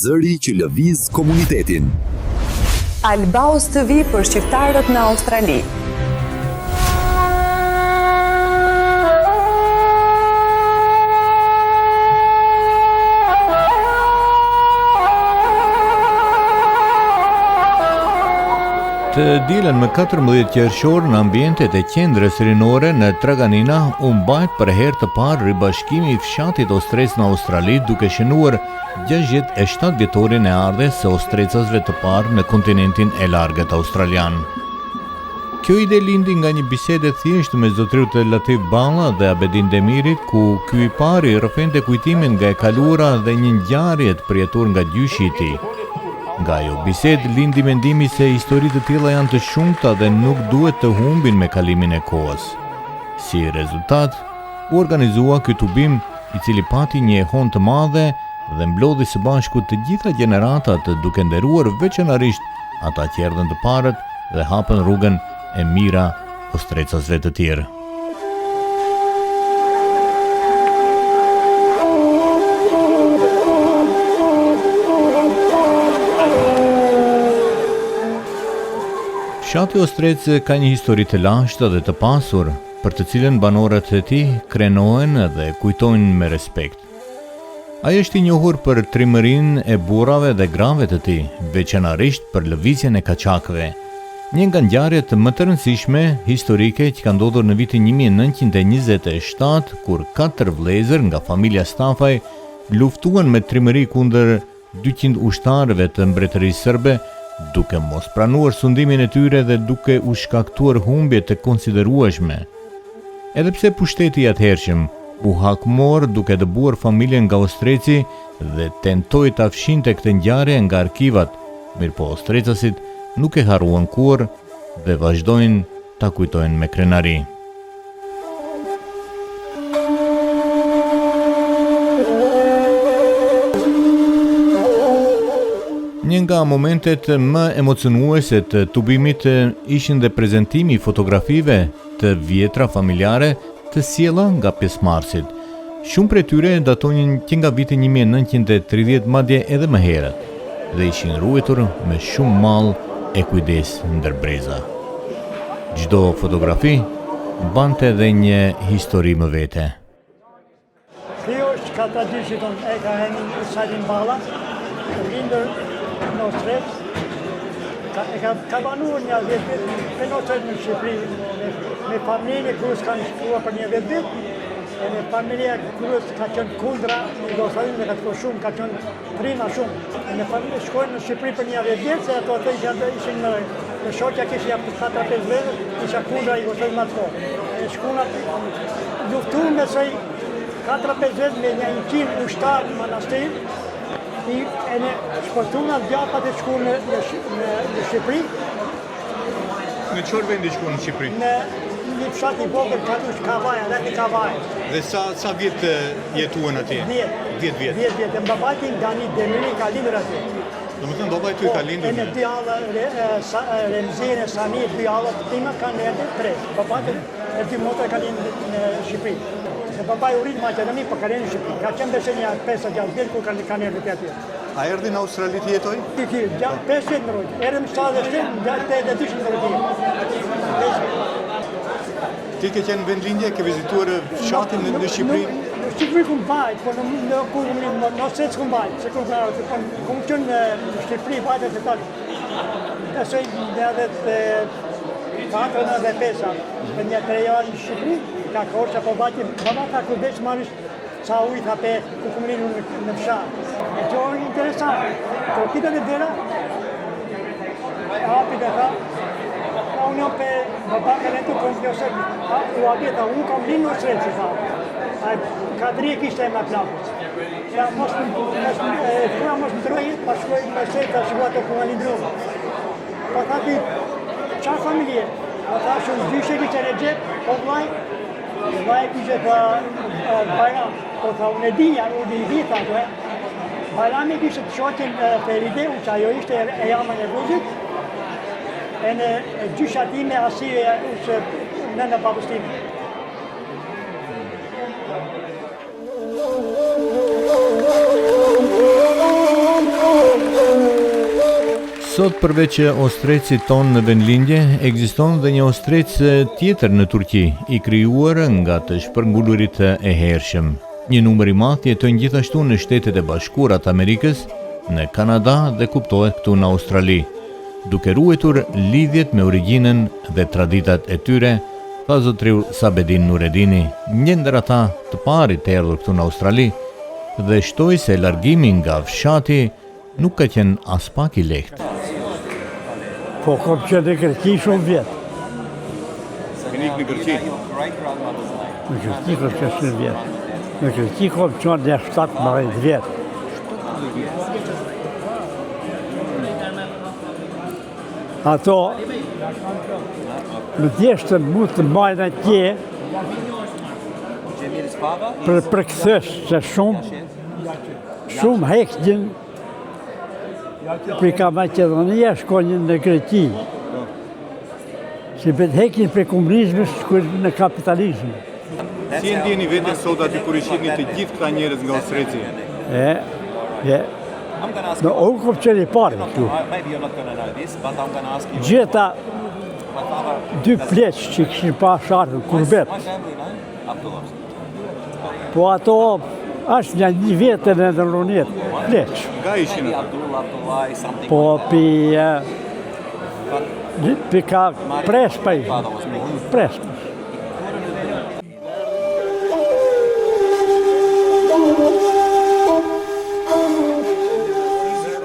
Zëri që lëviz komunitetin. Albaus TV për shqiptarët në Australi. Të dielën më 14 qershor në ambientet e qendrës rinore në Traganina u mbajt për herë të parë ribashkimi i fshatit Ostrec në Australi, duke shënuar 67 vjetorin e ardhes së ostrecasve të parë në kontinentin e largët australian. Kjo ide lindi nga një bisede thjesht me zotëriut Latif Balla dhe Abedin Demirit, ku ky i pari rrëfente kujtimin nga e kaluara dhe një ngjarje të përjetuar nga gjyshi i tij. Nga ajo bisedë lindi mendimi se historitë të tilla janë të shumta dhe nuk duhet të humbin me kalimin e kohës. Si rezultat, u organizua ky tubim, i cili pati një ehon të madhe dhe mblodhi së bashku të gjitha gjeneratat, duke nderuar veçanërisht ata që erdhën të parët dhe hapën rrugën e mira ostrecasve të tjerë. Fshati Ostrec ka një histori të lashtë dhe të pasur, për të cilën banorët e tij krenohen dhe kujtojnë me respekt. Ai është i njohur për trimërinë e burrave dhe grave të tij, veçanërisht për lëvizjen e kaçakëve. Një nga ngjarjet më të rëndësishme historike që ka ndodhur në vitin 1927, kur 4 vëllezër nga familja Stafaj luftuan me trimëri kundër 200 ushtarëve të mbretërisë serbe, duke mos pranuar sundimin e tyre dhe duke u shkaktuar humbje të konsiderueshme. Edhe pse pushteti i atëhershëm u hakmor duke dëbuar familjen nga Ostreci dhe tentoi ta fshinte këtë ngjarje nga arkivat, mirëpo ostrecasit nuk e harruan kurrë dhe vazhdojnë ta kujtojnë me krenari. Një nga momentet më emocionuese të tubimit ishin dhe prezentimi i fotografive të vjetra familjare të sjella nga pjesëmarrësit. Shumë prej tyre datonin që nga viti 1930, madje edhe më herët, dhe ishin ruetur me shumë mall e kujdes ndër breza. Çdo fotografi bante edhe një histori më vete. Kjo është ka tradicion e ka Emin Salim Balla, lindur në Ostrec, ka banuar një 10 vjet në Ostrec në Shqipëri, me familje kërës kanë shkuar për një 10 vjet, e me familje kërës ka qenë kundra, Jugosllavinë dhe ka të shumë, ka qenë trina shumë. E me familje shkojnë në Shqipëri për një 10 vjet, se ato të ishin në shoqja kishja 4-5 vete, isha kundra Jugosllavinë më të kohë. E shkunat luftuan me sej 4-5 vjet me një 100 ushtar në manastir, e në shpërtuna djapat e shku në Shqipëri. Në çfarë vendi shkuan në Shqipëri? Në një fshat i vogël Katush Kavaja, rreth Kavaja. Dhe sa vjet jetuan atje? 10 vjet. 10 vjet. Babai tim Dani Demiri ka lindur atje. Domethënë babai ty ka lindur. Në dy alla Remzine Sani, dy alla të tima kanë erdhur 3. Babai e dy motra kanë lindur në Shqipëri. Se babai u rit në Maqedoni, po ka lindur në Shqipëri. Ka qenë besë një 5-6 vjet kur kanë erdhur atje. A erdhi në Australi të jetoj? 5 vjet në rrugë. Erdhëm 77, gjatë 82 në rrugë. Ti ke qenë vendlindje, ke vizituar fshatin në Shqipëri? Në Shqipëri ku mbajt, po në Ostrec ku mbajt, se ku qenë në Shqipëri vajtë të talë. Besoj në edhe të 4 dhe 5, për një 3 javë në Shqipëri, ka korë që po vajtë, baba ta kërbesh marrish ca ujtë hape ku kumrinu në fshat. E që është interesant, të kita dhe dhera, e hapi dhe tha, unë jam për baba ka letu për një sërë, u abjeta, unë kam linë në Ostrec, si tha. Kadri e kishtë e me plakës. Ja, kura mos më trojit, pa shkoj me sejtë, ta shkua të ku më lindru. Pa tha ti, qa familje? Pa tha shumë dyshe kishtë e Recep, po vlaj kishtë e Bajram. Po tha, unë e dinja, unë i vita, Bajrami kishtë të shoqin Feride, që ajo ishte e jamën e vuzit, e në gjysha time asire në babës time. Sot përveç ostrecit ton në vendlindje, ekziston dhe një ostrec tjetër në Turqi, i krijuar nga të shpërngulurit e hershëm. Një numër i madh jetojnë gjithashtu në Shtetet e Bashkuara të Amerikës, në Kanada dhe kuptohet këtu në Australi, duke ruajtur lidhjet me origjinën dhe traditat e tyre, tha zotriu Sabedin Nuredini, një ndër ata të parit të erdhur këtu në Australi, dhe shtoi se largimi nga fshati nuk ka qenë as pak i lehtë. Po kom qenë në Greqi shumë vjetë. Keni ikë në Greqi? Në Greqi kom qenë shumë vjetë. Në Greqi kom qenë në 17 vjetë. Ato më djeshtën mu të majnë atje për këthës që shumë hektin për ka Macedonia shkonjën në Greqi. Si bet hekin për komunizmës shkonjën në kapitalizmë. Si e ndjeni vetën sot aty kur i shihni të gjithë këta njerëz nga Ostreci? Në unë kom qenë i pari këtu. Gjeta 2 pleqë që këshin pa sharkën kurbet. Po ato është një vetën e në runet, pleqë. Nga ishin atë? Po pi ka prespa ishin. Prespa.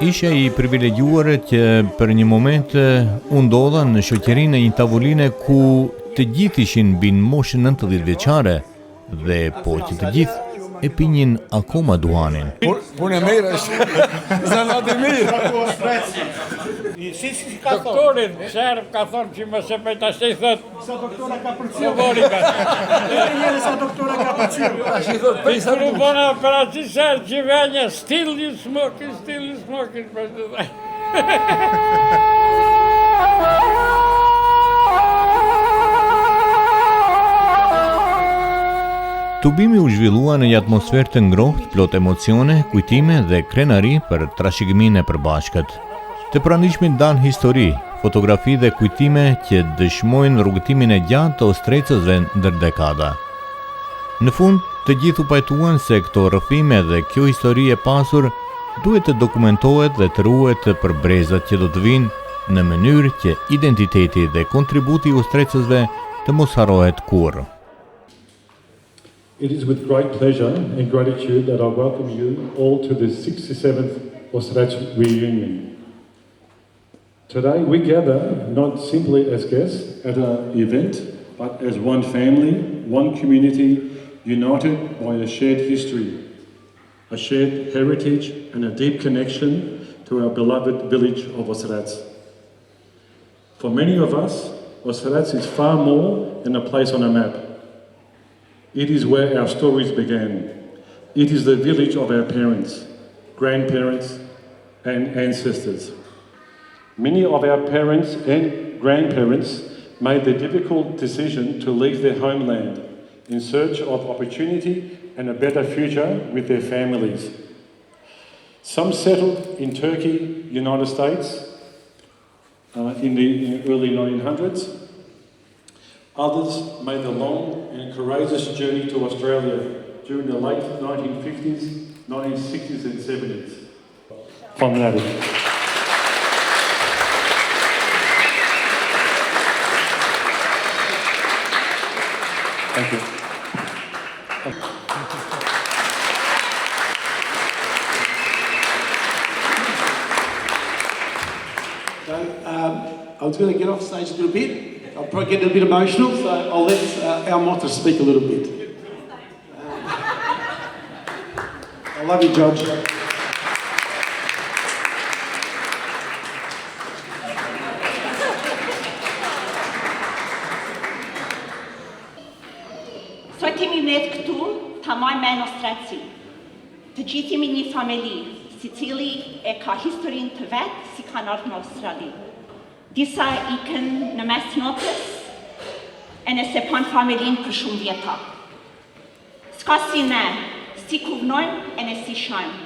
Isha i privilegjuar që për një moment u ndodha në shoqërinë e një tavoline ku të gjithë ishin mbi moshën 90 vjeçare dhe po që të gjithë e pinjin akoma duhanin. Punë e mirë është, zanat e mirë. Doktorin serb ka thonë që më se për të ashtë i thëtë. Sa doktora ka Monika. Sa doktora ka përqyrë. Për u bëna operaci serb që venja, still you smoking, për të dhe. Tubimi u zhvillua në një atmosferë të ngrohtë, plot emocione, kujtime dhe krenari për trashëgiminë e përbashkët. Të pranishmit dan histori, fotografi dhe kujtime që dëshmojnë rrugëtimin e gjatë të ostrecësve ndër dekada. Në fund, të gjithu pajtuan se këto rrëfime dhe kjo histori e pasur duhet të dokumentohet dhe të ruhet për brezat që do të vinë në mënyrë që identiteti dhe kontributi i ostrecësve të mos harrohet kurrë. It is with great pleasure and gratitude that I welcome you all to the 67th Ostrec reunion. Today we gather not simply as guests at an event, but as one family, one community, united by a shared history, a shared heritage and a deep connection to our beloved village of Ostrec. For many of us, Ostrec is far more than a place on a map. It is where our stories began. It is the village of our parents, grandparents, and ancestors. Many of our parents and grandparents made the difficult decision to leave their homeland in search of opportunity and a better future with their families. Some settled in Turkey, United States, in the early 1900s. Others made the long and courageous journey to Australia during the late 1950s, 1960s and 70s. From that. Thank you. I was going to get off stage a little bit. I'll probably get a bit emotional, so I'll let our Motta speak a little bit. I love you, George. Sot jemi ne këtu, tamaj me në Ostreci. Të gjithë jemi një familji, si cili e ka historinë të vetë si kanë ardhur në Australi. Disa ikën në mes notës e nëse pan familin për shumë vjeta. Ska si ne, si kuvnojnë e ne si shajmë.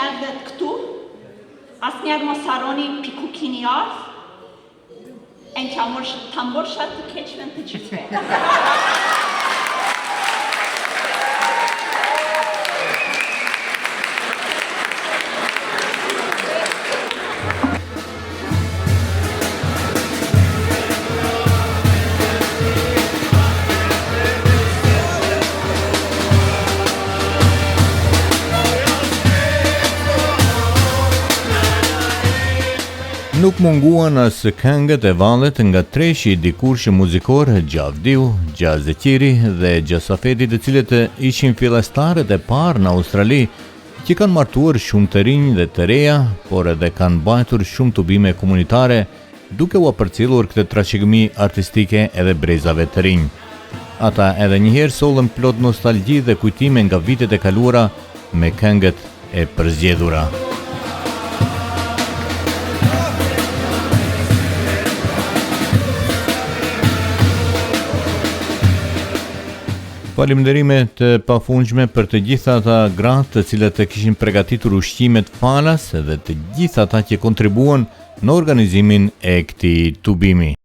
erdhet këtu, asnjëherë mos harroni pikukin i ardh, e në tamborshat të keqven të gjithve. Nuk munguan as këngët e vallet nga treshi i dikurshëm muzikor Gjavdiu, Gjazekiri dhe Gjasafeti, të cilët ishin fillestarët e parë në Australi, që kanë martuar shumë të rinj dhe të reja, por edhe kanë mbajtur shumë tubime komunitare, duke u përcjellur këtë trashëgimi artistike edhe brezave të rinj. Ata edhe njëherë sollën plot nostalgji dhe kujtime nga vitet e kaluara me këngët e përzgjedhura. Faleminderime të pafundshme për të gjitha ata gratë të cilët kishin përgatitur ushqimet falas dhe të gjitha ata që kontribuan në organizimin e këtij tubimi.